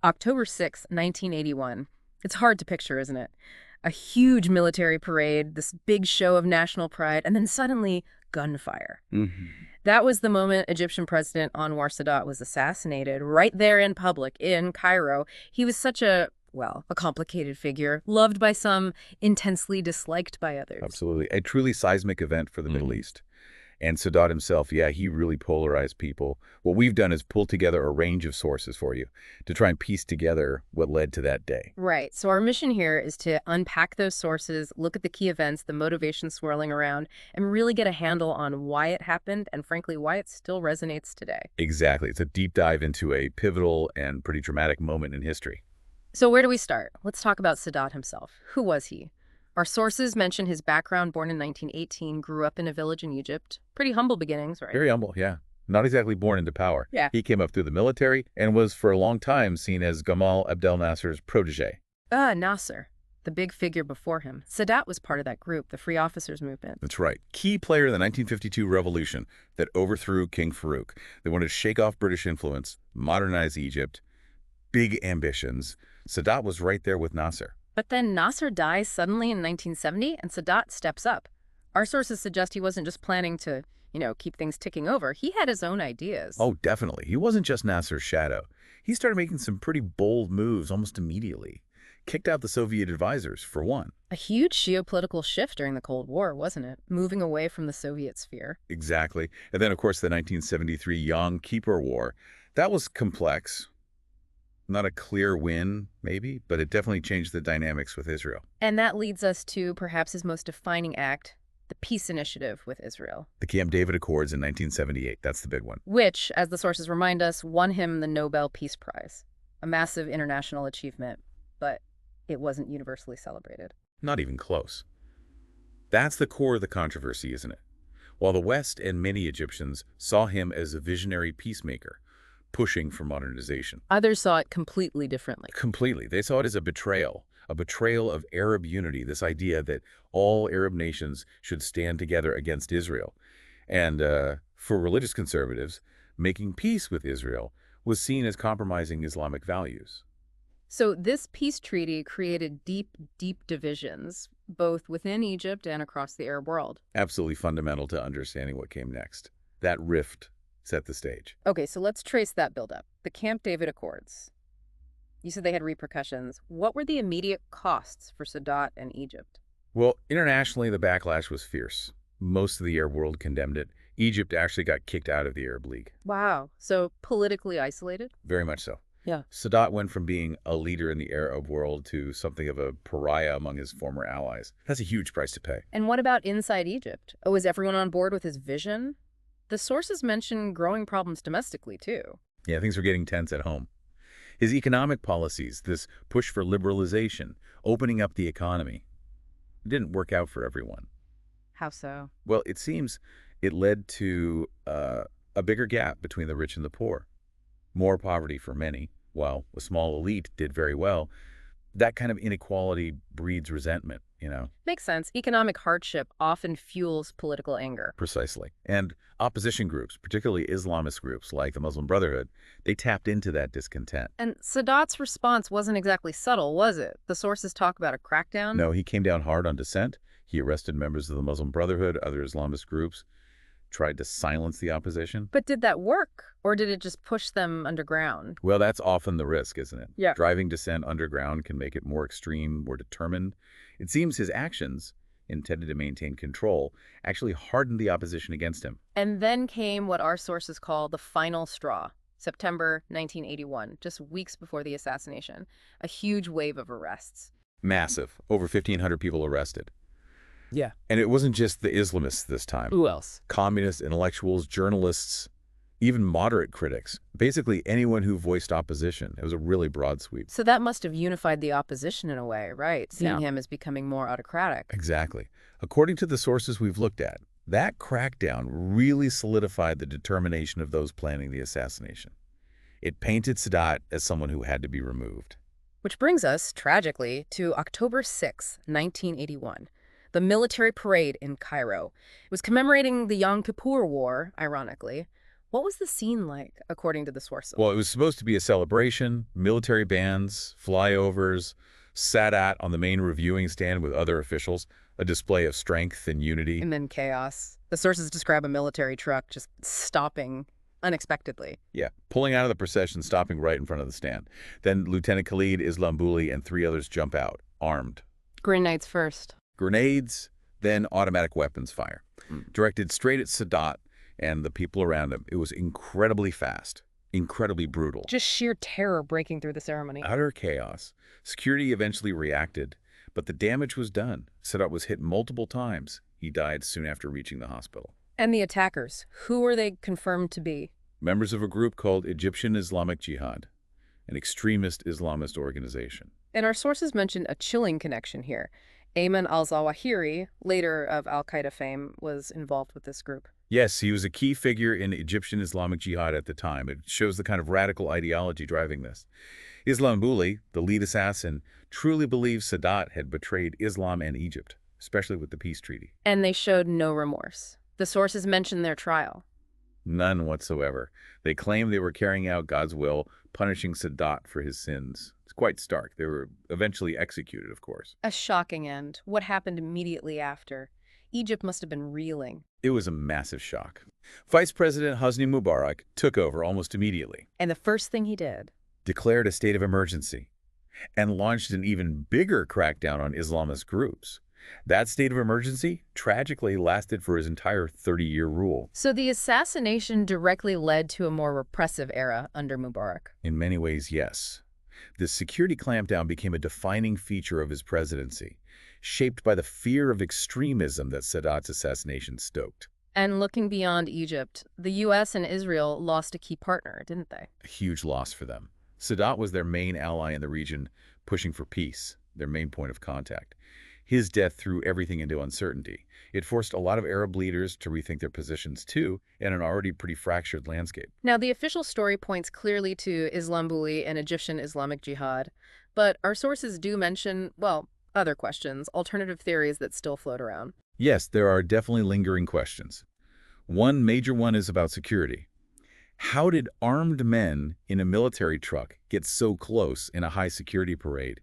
October 6, 1981. It's hard to picture, isn't it? A huge military parade, this big show of national pride, and then suddenly gunfire. Hmm. That was the moment Egyptian President Anwar Sadat was assassinated, right there in public, in Cairo. He was such a complicated figure, loved by some, intensely disliked by others. Absolutely. A truly seismic event for the Middle East. And Sadat himself, yeah, he really polarized people. What we've done is pull together a range of sources for you to try and piece together what led to that day. Right. So our mission here is to unpack those sources, look at the key events, the motivation swirling around, and really get a handle on why it happened and, frankly, why it still resonates today. Exactly. It's a deep dive into a pivotal and pretty dramatic moment in history. So where do we start? Let's talk about Sadat himself. Who was he? Our sources mention his background: born in 1918, grew up in a village in Egypt. Pretty humble beginnings, right? Very humble, yeah. Not exactly born into power. Yeah. He came up through the military and was for a long time seen as Gamal Abdel Nasser's protege. Nasser, the big figure before him. Sadat was part of that group, the Free Officers Movement. That's right. Key player in the 1952 revolution that overthrew King Farouk. They wanted to shake off British influence, modernize Egypt, big ambitions. Sadat was right there with Nasser. But then Nasser dies suddenly in 1970, and Sadat steps up. Our sources suggest he wasn't just planning to, keep things ticking over. He had his own ideas. Oh, definitely. He wasn't just Nasser's shadow. He started making some pretty bold moves almost immediately. Kicked out the Soviet advisors, for one. A huge geopolitical shift during the Cold War, wasn't it? Moving away from the Soviet sphere. Exactly. And then, of course, the 1973 Yom Kippur War. That was complex. Not a clear win, maybe, but it definitely changed the dynamics with Israel. And that leads us to perhaps his most defining act, the peace initiative with Israel. The Camp David Accords in 1978, that's the big one. Which, as the sources remind us, won him the Nobel Peace Prize. A massive international achievement, but it wasn't universally celebrated. Not even close. That's the core of the controversy, isn't it? While the West and many Egyptians saw him as a visionary peacemaker, pushing for modernization. Others saw it completely differently. Completely. They saw it as a betrayal of Arab unity, this idea that all Arab nations should stand together against Israel. And for religious conservatives, making peace with Israel was seen as compromising Islamic values. So this peace treaty created deep, deep divisions, both within Egypt and across the Arab world. Absolutely fundamental to understanding what came next. That rift set the stage. Okay, so let's trace that buildup. The Camp David Accords. You said they had repercussions. What were the immediate costs for Sadat and Egypt? Well, internationally, the backlash was fierce. Most of the Arab world condemned it. Egypt actually got kicked out of the Arab League. Wow. So politically isolated? Very much so. Yeah. Sadat went from being a leader in the Arab world to something of a pariah among his former allies. That's a huge price to pay. And what about inside Egypt? Oh, is everyone on board with his vision? The sources mention growing problems domestically, too. Yeah, things were getting tense at home. His economic policies, this push for liberalization, opening up the economy, didn't work out for everyone. How so? Well, it seems it led to a bigger gap between the rich and the poor. More poverty for many, while a small elite did very well. That kind of inequality breeds resentment, Makes sense. Economic hardship often fuels political anger. Precisely. And opposition groups, particularly Islamist groups like the Muslim Brotherhood, they tapped into that discontent. And Sadat's response wasn't exactly subtle, was it? The sources talk about a crackdown. No, he came down hard on dissent. He arrested members of the Muslim Brotherhood, other Islamist groups, tried to silence the opposition. But did that work? Or did it just push them underground? Well, that's often the risk, isn't it? Yeah. Driving dissent underground can make it more extreme, more determined. It seems his actions, intended to maintain control, actually hardened the opposition against him. And then came what our sources call the final straw, September 1981, just weeks before the assassination. A huge wave of arrests. Massive. Over 1,500 people arrested. Yeah. And it wasn't just the Islamists this time. Who else? Communists, intellectuals, journalists, even moderate critics. Basically anyone who voiced opposition. It was a really broad sweep. So that must have unified the opposition in a way, right? Seeing Yeah. him as becoming more autocratic. Exactly. According to the sources we've looked at, that crackdown really solidified the determination of those planning the assassination. It painted Sadat as someone who had to be removed. Which brings us, tragically, to October 6, 1981. The military parade in Cairo. It was commemorating the Yom Kippur War, ironically. What was the scene like, according to the sources? Well, it was supposed to be a celebration, military bands, flyovers, Sadat on the main reviewing stand with other officials, a display of strength and unity. And then chaos. The sources describe a military truck just stopping unexpectedly. Yeah, pulling out of the procession, stopping right in front of the stand. Then Lieutenant Khalid Islambouli and three others jump out, armed. Grenades first. Grenades, then automatic weapons fire. Directed straight at Sadat and the people around him. It was incredibly fast, incredibly brutal. Just sheer terror breaking through the ceremony. Utter chaos. Security eventually reacted, but the damage was done. Sadat was hit multiple times. He died soon after reaching the hospital. And the attackers, who were they confirmed to be? Members of a group called Egyptian Islamic Jihad, an extremist Islamist organization. And our sources mentioned a chilling connection here. Ayman al-Zawahiri, later of al-Qaeda fame, was involved with this group. Yes, he was a key figure in Egyptian Islamic Jihad at the time. It shows the kind of radical ideology driving this. Islambouli, the lead assassin, truly believed Sadat had betrayed Islam and Egypt, especially with the peace treaty. And they showed no remorse. The sources mentioned their trial. None whatsoever. They claimed they were carrying out God's will, punishing Sadat for his sins. It's quite stark. They were eventually executed, of course. A shocking end. What happened immediately after? Egypt must have been reeling. It was a massive shock. Vice President Hosni Mubarak took over almost immediately, And the first thing he did? declared a state of emergency, and launched an even bigger crackdown on Islamist groups. That state of emergency tragically lasted for his entire 30-year rule. So the assassination directly led to a more repressive era under Mubarak. In many ways, yes. The security clampdown became a defining feature of his presidency, shaped by the fear of extremism that Sadat's assassination stoked. And looking beyond Egypt, the U.S. and Israel lost a key partner, didn't they? A huge loss for them. Sadat was their main ally in the region, pushing for peace, their main point of contact. His death threw everything into uncertainty. It forced a lot of Arab leaders to rethink their positions, too, in an already pretty fractured landscape. Now, the official story points clearly to Islambouli and Egyptian Islamic Jihad, but our sources do mention, well, other questions, alternative theories that still float around. Yes, there are definitely lingering questions. One major one is about security. How did armed men in a military truck get so close in a high-security parade?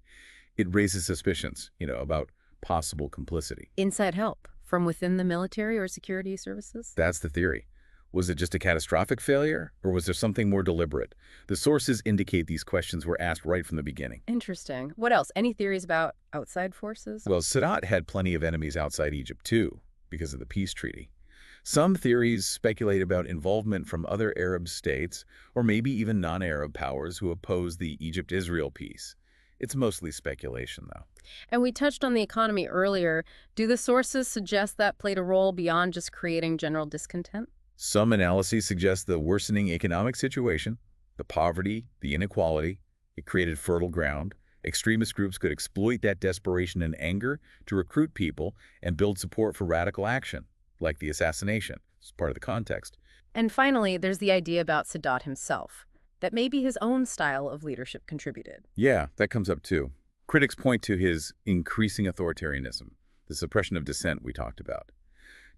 It raises suspicions, about possible complicity. Inside help from within the military or security services? That's the theory. Was it just a catastrophic failure, or was there something more deliberate? The sources indicate these questions were asked right from the beginning. Interesting. What else? Any theories about outside forces? Well, Sadat had plenty of enemies outside Egypt, too, because of the peace treaty. Some theories speculate about involvement from other Arab states, or maybe even non-Arab powers who oppose the Egypt-Israel peace. It's mostly speculation, though. And we touched on the economy earlier. Do the sources suggest that played a role beyond just creating general discontent? Some analyses suggest the worsening economic situation, the poverty, the inequality, it created fertile ground. Extremist groups could exploit that desperation and anger to recruit people and build support for radical action, like the assassination. It's part of the context. And finally, there's the idea about Sadat himself, that maybe his own style of leadership contributed. Yeah, that comes up too. Critics point to his increasing authoritarianism, the suppression of dissent we talked about.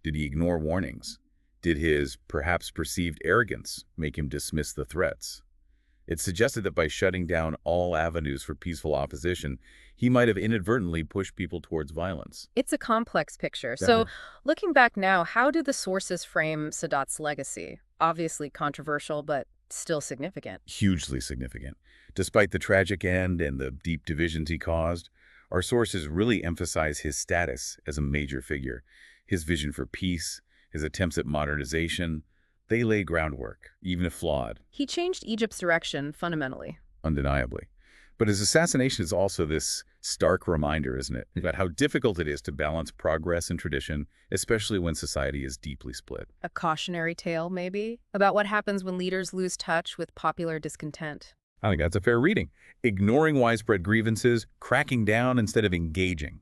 Did he ignore warnings? Did his perhaps perceived arrogance make him dismiss the threats? It's suggested that by shutting down all avenues for peaceful opposition, he might have inadvertently pushed people towards violence. It's a complex picture. So looking back now, how do the sources frame Sadat's legacy? Obviously controversial, but still significant. Hugely significant. Despite the tragic end and the deep divisions he caused, our sources really emphasize his status as a major figure. His vision for peace, his attempts at modernization, they laid groundwork, even if flawed. He changed Egypt's direction fundamentally. Undeniably. But his assassination is also this stark reminder, isn't it, about how difficult it is to balance progress and tradition, especially when society is deeply split. A cautionary tale, maybe, about what happens when leaders lose touch with popular discontent. I think that's a fair reading. Ignoring widespread grievances, cracking down instead of engaging.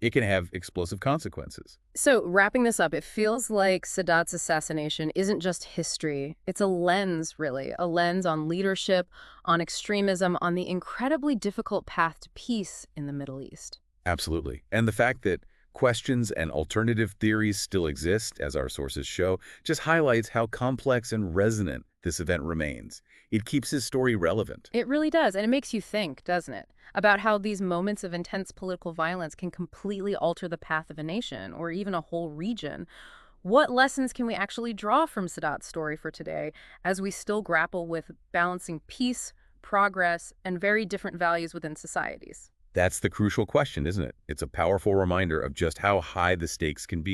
It can have explosive consequences. So, wrapping this up, it feels like Sadat's assassination isn't just history. It's a lens, really. A lens on leadership, on extremism, on the incredibly difficult path to peace in the Middle East. Absolutely. And the fact that Questions and alternative theories still exist, as our sources show, just highlights how complex and resonant this event remains. It keeps his story relevant. It really does, and it makes you think, doesn't it, about how these moments of intense political violence can completely alter the path of a nation or even a whole region. What lessons can we actually draw from Sadat's story for today as we still grapple with balancing peace, progress, and very different values within societies? That's the crucial question, isn't it? It's a powerful reminder of just how high the stakes can be.